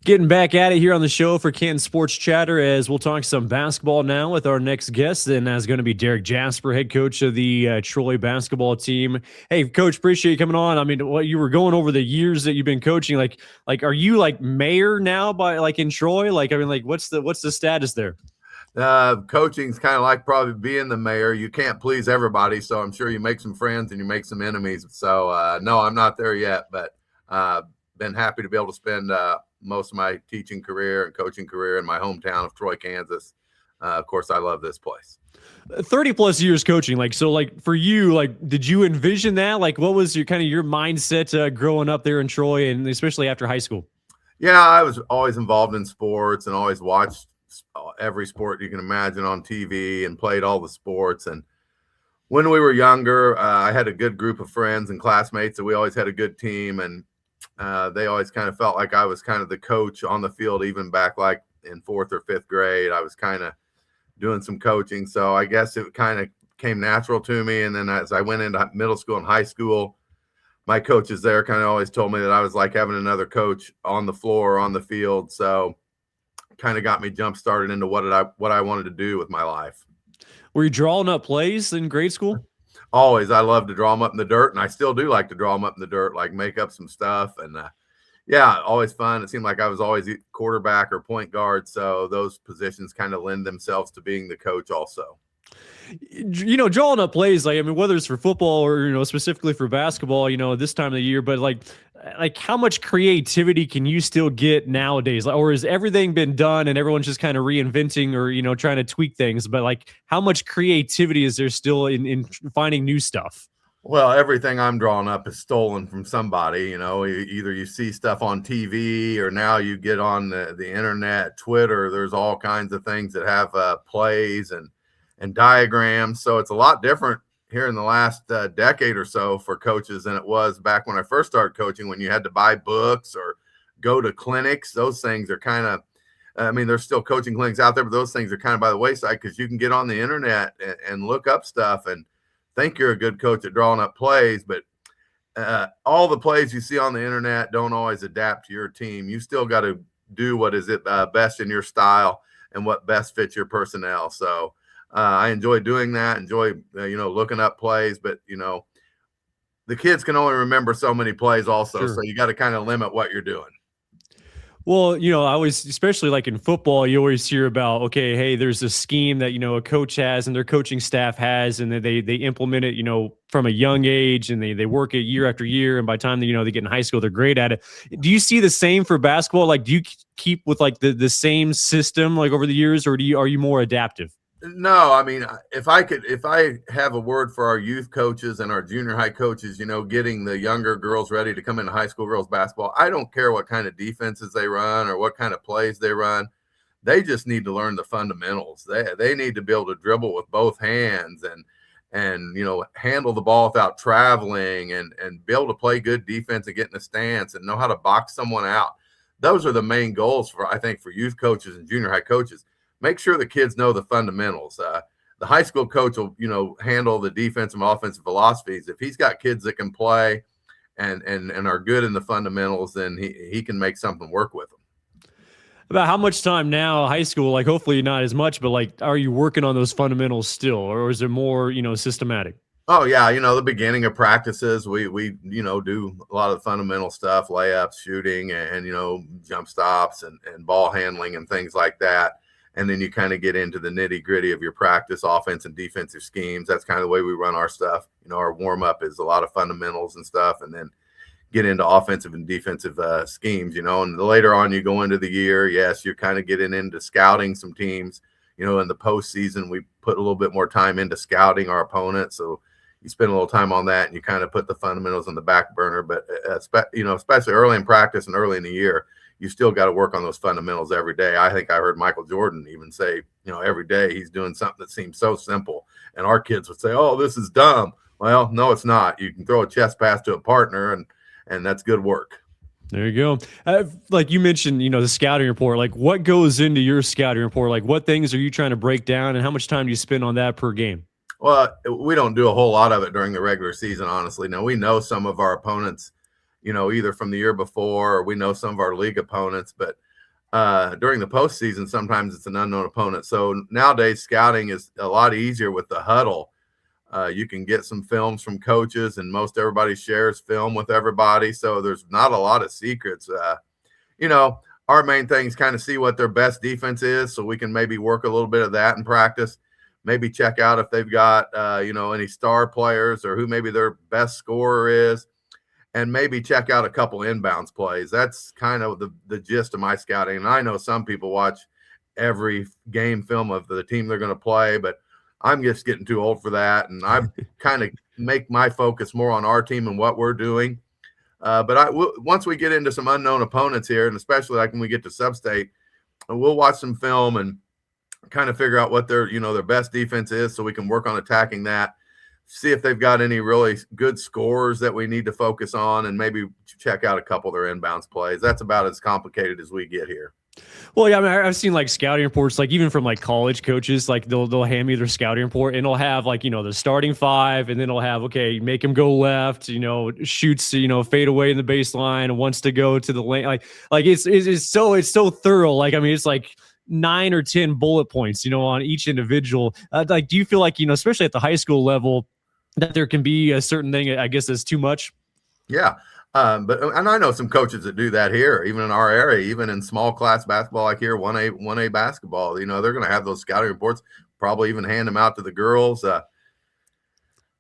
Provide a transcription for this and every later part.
Getting back at it here on the show for Canton Sports Chatter as we'll talk some basketball now with our next guest, and that's going to be Derek Jasper, head coach of the Troy basketball team. Hey, Coach, appreciate you coming on. I mean, what you were going over the years that you've been coaching, are you like mayor now by like in Troy? What's the status there? Coaching's kind of like probably being the mayor. You can't please everybody, so I'm sure you make some friends and you make some enemies. So no, I'm not there yet, but been happy to be able to spend most of my teaching career and coaching career in my hometown of Troy, Kansas. Of course, I love this place. 30 plus years coaching. For you, did you envision that? Like, what was your mindset growing up there in Troy and especially after high school? Yeah, I was always involved in sports and always watched every sport you can imagine on TV and played all the sports. And when we were younger, I had a good group of friends and classmates, and we always had a good team. And they always kind of felt like I was kind of the coach on the field, even back like in 4th or 5th grade. I was kind of doing some coaching. So I guess it kind of came natural to me. And then as I went into middle school and high school, my coaches there kind of always told me that I was like having another coach on the floor, on the field. So kind of got me jump started into what I wanted to do with my life. Were you drawing up plays in grade school? Always. I love to draw them up in the dirt, and I still do like to draw them up in the dirt, like make up some stuff. And yeah, always fun. It seemed like I was always quarterback or point guard, so those positions kind of lend themselves to being the coach also. Drawing up plays, whether it's for football or, specifically for basketball, this time of the year, but like how much creativity can you still get nowadays? Or has everything been done and everyone's just kind of reinventing or, trying to tweak things? But like, how much creativity is there still in finding new stuff? Well, everything I'm drawing up is stolen from somebody. Either you see stuff on TV or now you get on the internet, Twitter. There's all kinds of things that have plays and diagrams. So it's a lot different here in the last decade or so for coaches than it was back when I first started coaching, when you had to buy books or go to clinics. Those things are kind of, there's still coaching clinics out there, but those things are kind of by the wayside because you can get on the internet and look up stuff and think you're a good coach at drawing up plays. But all the plays you see on the internet don't always adapt to your team. You still got to do what is best in your style and what best fits your personnel. So I enjoy doing that, enjoy, looking up plays, but, the kids can only remember so many plays also. Sure. So you got to kind of limit what you're doing. Well, I always, especially like in football, you always hear about, okay, hey, there's a scheme that, a coach has and their coaching staff has, and they implement it, from a young age, and they work it year after year. And by the time they get in high school, they're great at it. Do you see the same for basketball? Like, do you keep with like the same system like over the years, or are you more adaptive? No, if I have a word for our youth coaches and our junior high coaches, getting the younger girls ready to come into high school girls basketball, I don't care what kind of defenses they run or what kind of plays they run. They just need to learn the fundamentals. They need to be able to dribble with both hands and handle the ball without traveling and be able to play good defense and get in a stance and know how to box someone out. Those are the main goals I think for youth coaches and junior high coaches. Make sure the kids know the fundamentals. The high school coach will, handle the defensive and offensive philosophies. If he's got kids that can play and are good in the fundamentals, then he can make something work with them. About how much time now, high school, like hopefully not as much, but like, are you working on those fundamentals still, or is it more, systematic? Oh yeah. The beginning of practices, we do a lot of the fundamental stuff, layups, shooting, and jump stops and ball handling and things like that. And then you kind of get into the nitty gritty of your practice, offense and defensive schemes. That's kind of the way we run our stuff. Our warm up is a lot of fundamentals and stuff, and then get into offensive and defensive schemes, and later on you go into the year. Yes, you're kind of getting into scouting some teams, in the postseason, we put a little bit more time into scouting our opponents. So you spend a little time on that and you kind of put the fundamentals on the back burner, but especially early in practice and early in the year, you still got to work on those fundamentals every day. I think I heard Michael Jordan even say, every day he's doing something that seems so simple. And our kids would say, oh, this is dumb. Well, no, it's not. You can throw a chest pass to a partner and that's good work. There you go. Like you mentioned, the scouting report, like what goes into your scouting report? Like what things are you trying to break down and how much time do you spend on that per game? Well, we don't do a whole lot of it during the regular season, honestly. Now, we know some of our opponents, either from the year before, or we know some of our league opponents, but during the postseason, sometimes it's an unknown opponent. So nowadays, scouting is a lot easier with the huddle. You can get some films from coaches, and most everybody shares film with everybody. So there's not a lot of secrets. Our main thing is kind of see what their best defense is, so we can maybe work a little bit of that in practice. Maybe check out if they've got, any star players or who maybe their best scorer is, and maybe check out a couple inbounds plays. That's kind of the gist of my scouting. And I know some people watch every game film of the team they're going to play, but I'm just getting too old for that. And I kind of make my focus more on our team and what we're doing. But once we get into some unknown opponents here, and especially like when we get to sub-state, we'll watch some film and kind of figure out what their best defense is, so we can work on attacking that. See if they've got any really good scores that we need to focus on, and maybe check out a couple of their inbounds plays. That's about as complicated as we get here. Well, yeah, I mean, I've seen like scouting reports, like even from like college coaches, like they'll hand me their scouting report, and it'll have like, the starting five, and then it'll have, okay, make him go left, shoots, fade away in the baseline, and wants to go to the lane. Like it's so thorough. Like, I mean, it's like 9 or 10 bullet points, on each individual. Like, do you feel like, especially at the high school level, that there can be a certain thing, I guess, that's too much? Yeah. And I know some coaches that do that here, even in our area, even in small class basketball, like here, 1A basketball, they're going to have those scouting reports, probably even hand them out to the girls.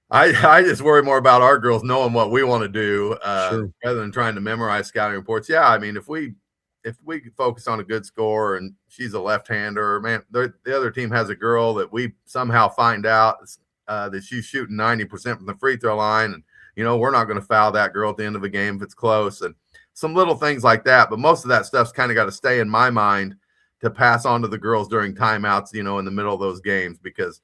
I just worry more about our girls knowing what we want to do, Sure. rather than trying to memorize scouting reports. Yeah. I mean, if we focus on a good score and she's a left-hander, man, the other team has a girl that we somehow find out that she's shooting 90% from the free throw line, and we're not going to foul that girl at the end of the game if it's close, and some little things like that. But most of that stuff's kind of got to stay in my mind to pass on to the girls during timeouts, in the middle of those games, because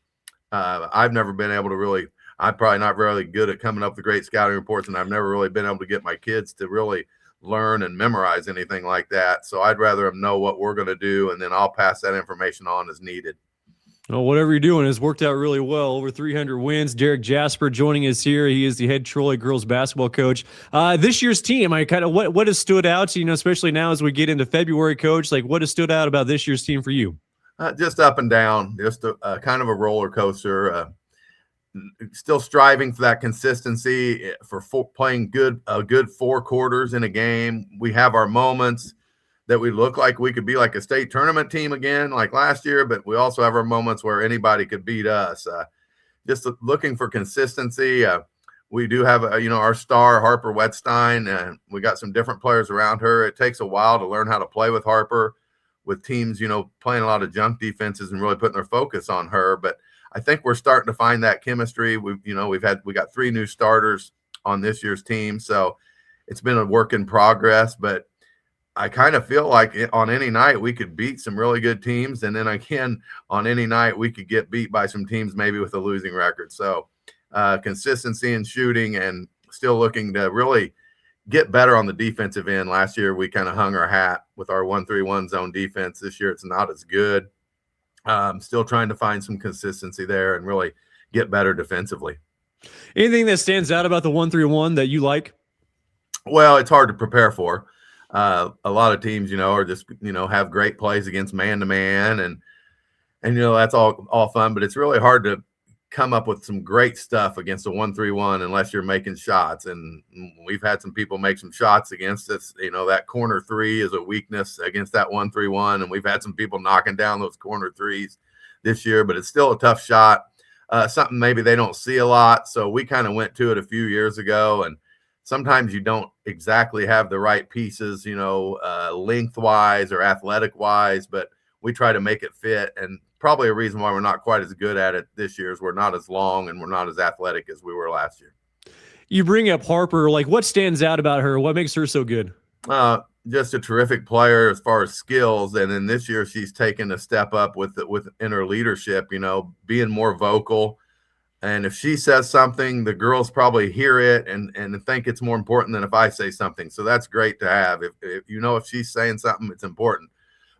I've never been able to really, I'm probably not really good at coming up with great scouting reports, and I've never really been able to get my kids to really learn and memorize anything like that. So I'd rather them know what we're going to do, and then I'll pass that information on as needed. Well, whatever you're doing has worked out really well. Over 300 wins. Derek Jasper joining us here. He is the head Troy girls basketball coach. This year's team, what has stood out, especially now as we get into February, Coach? Like, what has stood out about this year's team for you? Just up and down, just a kind of a roller coaster. Still striving for that consistency, for playing a good 4 quarters in a game. We have our moments that we look like we could be like a state tournament team again, like last year, but we also have our moments where anybody could beat us. Just looking for consistency. We do have, our star, Harper Wetstein, and we got some different players around her. It takes a while to learn how to play with Harper, with teams, playing a lot of junk defenses and really putting their focus on her. But I think we're starting to find that chemistry. We got 3 new starters on this year's team, so it's been a work in progress. But I kind of feel like on any night we could beat some really good teams, and then again on any night we could get beat by some teams maybe with a losing record. So consistency in shooting, and still looking to really get better on the defensive end. Last year we kind of hung our hat with our 1-3-1 zone defense. This year it's not as good. Still trying to find some consistency there and really get better defensively. Anything that stands out about the 1-3-1 that you like? Well, it's hard to prepare for. A lot of teams, are just, have great plays against man-to-man, and that's all fun, but it's really hard to come up with some great stuff against a 1-3-1 unless you're making shots. And we've had some people make some shots against us. That corner 3 is a weakness against that 1-3-1, and we've had some people knocking down those corner 3s this year, but it's still a tough shot. Something maybe they don't see a lot. So we kind of went to it a few years ago, and sometimes you don't exactly have the right pieces, lengthwise or athletic wise, but we try to make it fit. And probably a reason why we're not quite as good at it this year is we're not as long and we're not as athletic as we were last year. You bring up Harper. Like, what stands out about her? What makes her so good? Just a terrific player as far as skills. And then this year she's taken a step up in her leadership, being more vocal. And if she says something, the girls probably hear it and think it's more important than if I say something. So that's great to have. If she's saying something, it's important.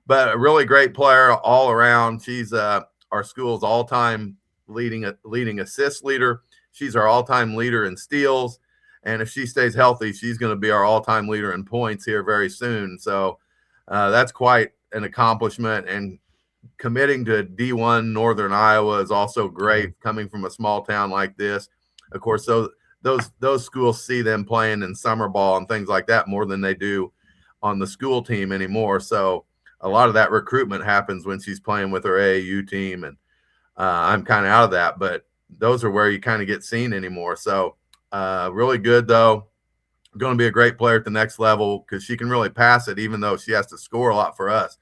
But a really great player all around. She's our school's all-time leading assist leader. She's our all-time leader in steals. And if she stays healthy, she's going to be our all-time leader in points here very soon. So that's quite an accomplishment, and committing to D1 Northern Iowa is also great. Coming from a small town like this, of course, those schools see them playing in summer ball and things like that more than they do on the school team anymore. So a lot of that recruitment happens when she's playing with her AAU team, and I'm kind of out of that, but those are where you kind of get seen anymore. So really good, though. Going to be a great player at the next level because she can really pass it, even though she has to score a lot for us.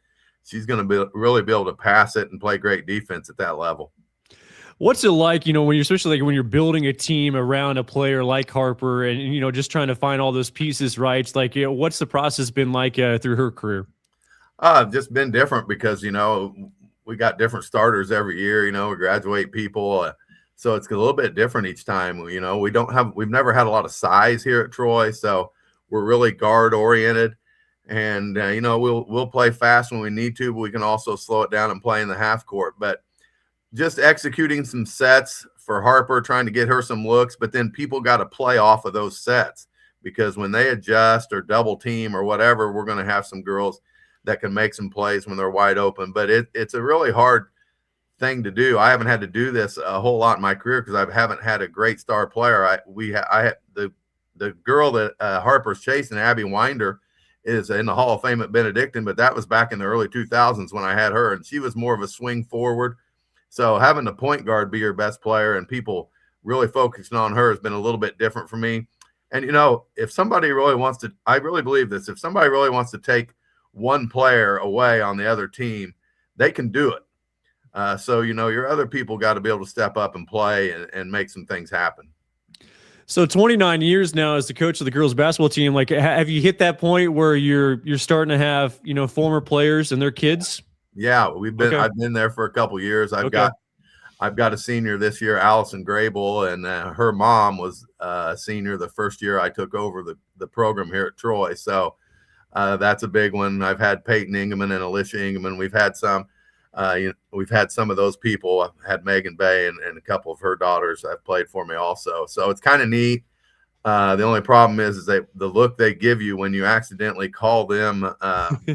She's going to really be able to pass it and play great defense at that level. What's it like, when you're, especially like when you're building a team around a player like Harper and, just trying to find all those pieces, right? It's like, what's the process been like through her career? Just been different because, we got different starters every year, we graduate people. So it's a little bit different each time. We've never had a lot of size here at Troy. So we're really guard oriented, and, we'll play fast when we need to, but we can also slow it down and play in the half court. But just executing some sets for Harper, trying to get her some looks, but then people got to play off of those sets, because when they adjust or double team or whatever, we're going to have some girls that can make some plays when they're wide open. But it's a really hard thing to do. I haven't had to do this a whole lot in my career because I haven't had a great star player. I had the girl that Harper's chasing, Abby Winder, is in the Hall of Fame at Benedictine, but that was back in the early 2000s when I had her, and she was more of a swing forward. So having the point guard be your best player and people really focusing on her has been a little bit different for me. And, if somebody really wants to, I really believe this, if somebody really wants to take one player away on the other team, they can do it. So, your other people got to be able to step up and play and make some things happen. So 29 years now as the coach of the girls basketball team, like, have you hit that point where you're starting to have, former players and their kids? Yeah, I've been there for a couple years. I've got a senior this year, Allison Grable, and her mom was a senior the first year I took over the program here at Troy. So that's a big one. I've had Peyton Ingeman and Alicia Ingeman. We've had some of those people. I've had Megan Bay and a couple of her daughters have played for me also. So it's kind of neat. The only problem is the look they give you when you accidentally call them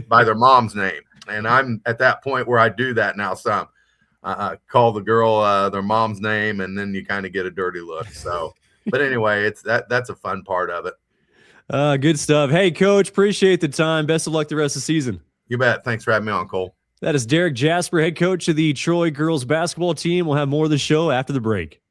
by their mom's name. And I'm at that point where I do that now some. Call the girl their mom's name, and then you kind of get a dirty look. So, but anyway, that's a fun part of it. Good stuff. Hey, Coach, appreciate the time. Best of luck the rest of the season. You bet. Thanks for having me on, Cole. That is Derek Jasper, head coach of the Troy girls basketball team. We'll have more of the show after the break.